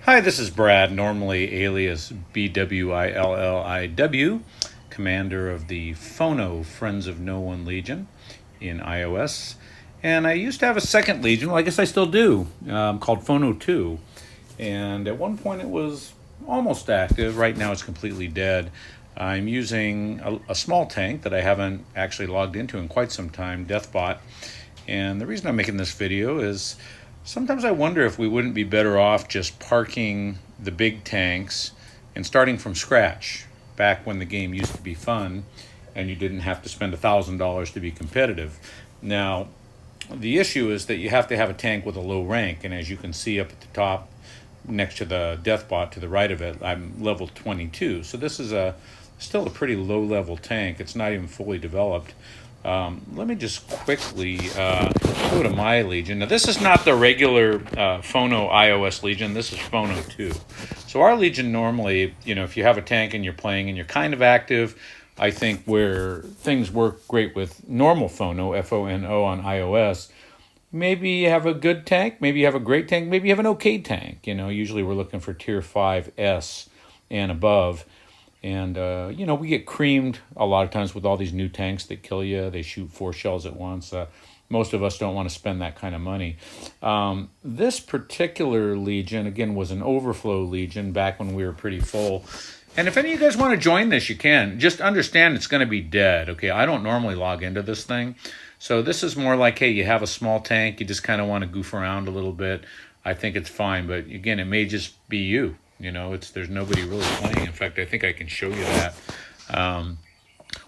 Hi, this is Brad, normally alias bwilliw, commander of the FONO Friends of No One Legion in iOS. And I used to have a second legion, well, I guess I still do, called FONO 2. And at one point it was almost active. Right now it's completely dead. I'm using a small tank that I haven't actually logged into in quite some time, Deathbot. And the reason I'm making this video is sometimes I wonder if we wouldn't be better off just parking the big tanks and starting from scratch, back when the game used to be fun and you didn't have to spend $1,000 to be competitive. Now, the issue is that you have to have a tank with a low rank, and as you can see up at the top next to the Deathbot to the right of it, I'm level 22. So this is still a pretty low level tank. It's not even fully developed. Let me just quickly go to my Legion. Now, this is not the regular FONO iOS Legion. This is FONO 2. So our Legion normally, if you have a tank and you're playing and you're kind of active, I think where things work great with normal FONO, FONO on iOS, maybe you have a good tank, maybe you have a great tank, maybe you have an okay tank. Usually we're looking for tier 5S and above. And, we get creamed a lot of times with all these new tanks that kill you. They shoot 4 shells at once. Most of us don't want to spend that kind of money. This particular Legion, again, was an overflow Legion back when we were pretty full. And if any of you guys want to join this, you can. Just understand it's going to be dead, okay? I don't normally log into this thing. So this is more like, hey, you have a small tank. You just kind of want to goof around a little bit. I think it's fine. But, again, it may just be you. There's nobody really playing. In fact, I think I can show you that.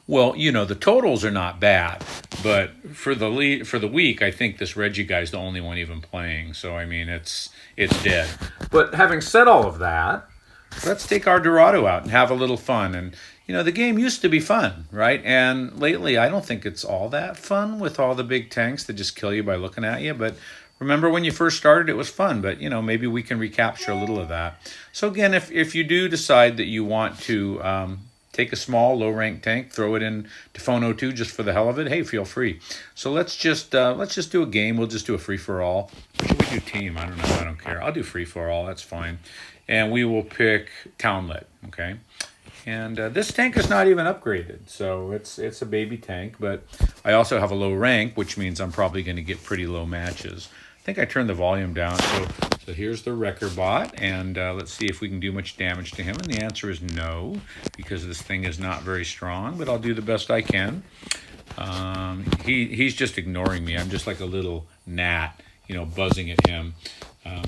The totals are not bad, but for the week, I think this Reggie guy's the only one even playing. So I mean, it's dead. But having said all of that, let's take our Dorado out and have a little fun. And the game used to be fun, right? And lately, I don't think it's all that fun with all the big tanks that just kill you by looking at you. But remember when you first started, it was fun, but maybe we can recapture a little of that. So again, if you do decide that you want to take a small low-rank tank, throw it in to FONO 2 just for the hell of it, hey, feel free. So let's just do a game. We'll just do a free-for-all. Or should we do team? I don't know. I don't care. I'll do free-for-all. That's fine. And we will pick Townlet, okay? And this tank is not even upgraded, so it's a baby tank, but I also have a low rank, which means I'm probably going to get pretty low matches. I think I turned the volume down, so here's the Wrecker Bot, and let's see if we can do much damage to him, and the answer is no, because this thing is not very strong, but I'll do the best I can. He's just ignoring me. I'm just like a little gnat, buzzing at him.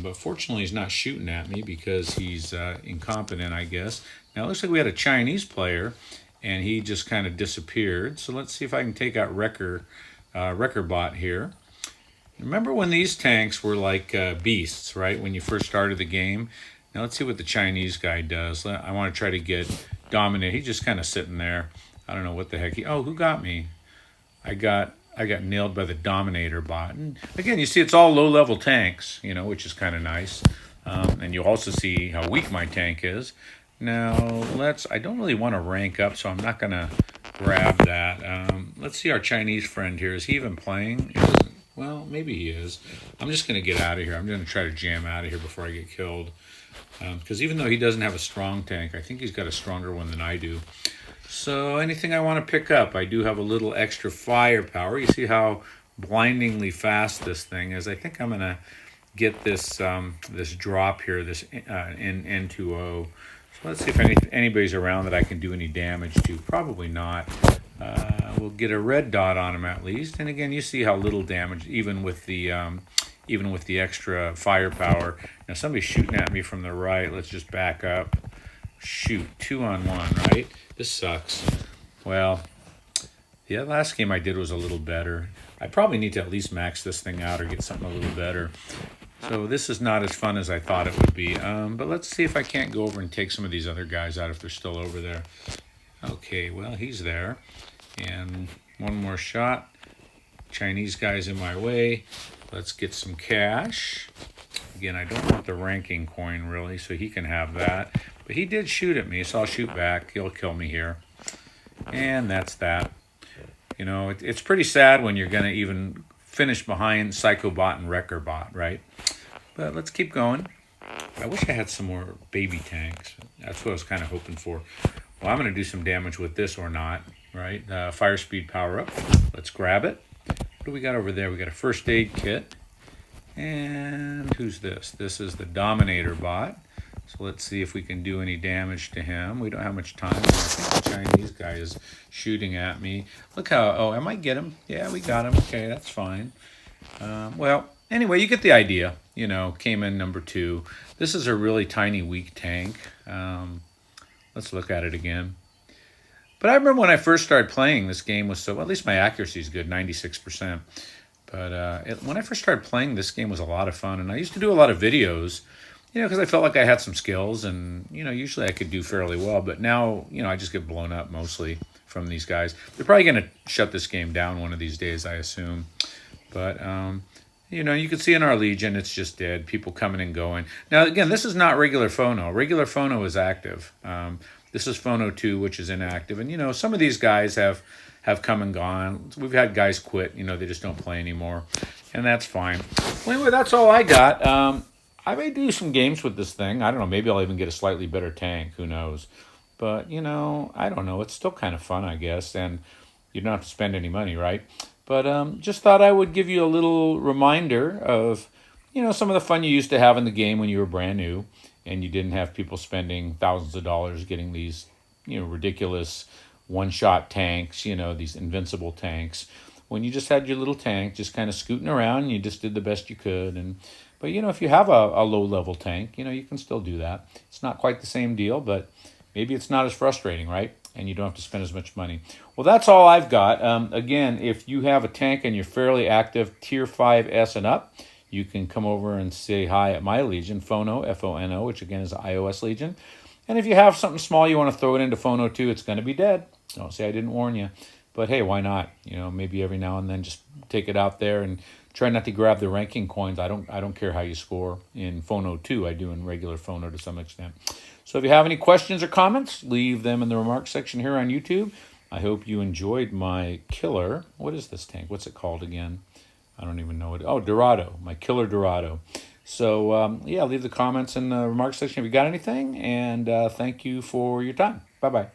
But fortunately, he's not shooting at me because he's incompetent, I guess. Now, it looks like we had a Chinese player, and he just kind of disappeared. So let's see if I can take out Wrecker Bot here. Remember when these tanks were like beasts, right, when you first started the game? Now, let's see what the Chinese guy does. I want to try to get Dominate. He's just kind of sitting there. I don't know what the heck. Who got me? I got nailed by the Dominator bot. And again, you see it's all low-level tanks, which is kind of nice. And you also see how weak my tank is. Now, I don't really want to rank up, so I'm not going to grab that. Let's see our Chinese friend here. Is he even playing? Well, maybe he is. I'm just going to get out of here. I'm going to try to jam out of here before I get killed. Because even though he doesn't have a strong tank, I think he's got a stronger one than I do. So anything I want to pick up, I do have a little extra firepower. You see how blindingly fast this thing is. I think I'm going to get this this drop here, this N2O. So let's see if anybody's around that I can do any damage to. Probably not. We'll get a red dot on him at least. And again, you see how little damage, even with the extra firepower. Now somebody's shooting at me from the right. Let's just back up. Shoot, 2-on-1, right? This sucks. Well, the last game I did was a little better. I probably need to at least max this thing out or get something a little better. So this is not as fun as I thought it would be. But let's see if I can't go over and take some of these other guys out if they're still over there. Okay, well, he's there. And one more shot. Chinese guy's in my way. Let's get some cash. Again, I don't want the ranking coin, really, so he can have that. But he did shoot at me, so I'll shoot back. He'll kill me here. And that's that. It's pretty sad when you're going to even finish behind Psychobot and Wrecker Bot, right? But let's keep going. I wish I had some more baby tanks. That's what I was kind of hoping for. Well, I'm going to do some damage with this or not, right? Fire speed power up. Let's grab it. What do we got over there? We got a first aid kit. And who's this? This is the Dominator bot. So let's see if we can do any damage to him. We don't have much time. I think the Chinese guy is shooting at me. Look how, oh, I might get him. Yeah, we got him. Okay, that's fine. Well, anyway, you get the idea. You know, came in number 2. This is a really tiny, weak tank. Let's look at it again. But I remember when I first started playing, this game was so, well, at least my accuracy is good, 96%. But when I first started playing, this game was a lot of fun. And I used to do a lot of videos, you know, because I felt like I had some skills. And, you know, usually I could do fairly well. But now, you know, I just get blown up mostly from these guys. They're probably going to shut this game down one of these days, I assume. But, you know, you can see in our Legion, it's just dead. People coming and going. Now, again, this is not regular FONO. Regular FONO is active. This is FONO 2, which is inactive. And, you know, some of these guys have come and gone. We've had guys quit. You know, they just don't play anymore. And that's fine. Well, anyway, that's all I got. I may do some games with this thing. I don't know. Maybe I'll even get a slightly better tank. Who knows? But, you know, I don't know. It's still kind of fun, I guess. And you don't have to spend any money, right? But just thought I would give you a little reminder of, you know, some of the fun you used to have in the game when you were brand new and you didn't have people spending thousands of dollars getting these, you know, ridiculous one-shot tanks, you know, these invincible tanks. When you just had your little tank just kind of scooting around and you just did the best you could. But, you know, if you have a low-level tank, you know, you can still do that. It's not quite the same deal, but maybe it's not as frustrating, right? And you don't have to spend as much money. Well, that's all I've got. Again, if you have a tank and you're fairly active, Tier 5S and up, you can come over and say hi at my Legion, FONO, F-O-N-O, which again is iOS Legion. And if you have something small you want to throw it into FONO 2, it's going to be dead. Don't say I didn't warn you. But hey, why not? You know, maybe every now and then just take it out there and try not to grab the ranking coins. I don't care how you score in FONO 2. I do in regular FONO to some extent. So if you have any questions or comments, leave them in the remarks section here on YouTube. I hope you enjoyed my killer. What is this tank? What's it called again? I don't even know it. Oh, Dorado, my killer Dorado. So, yeah, leave the comments in the remarks section if you got anything. And thank you for your time. Bye-bye.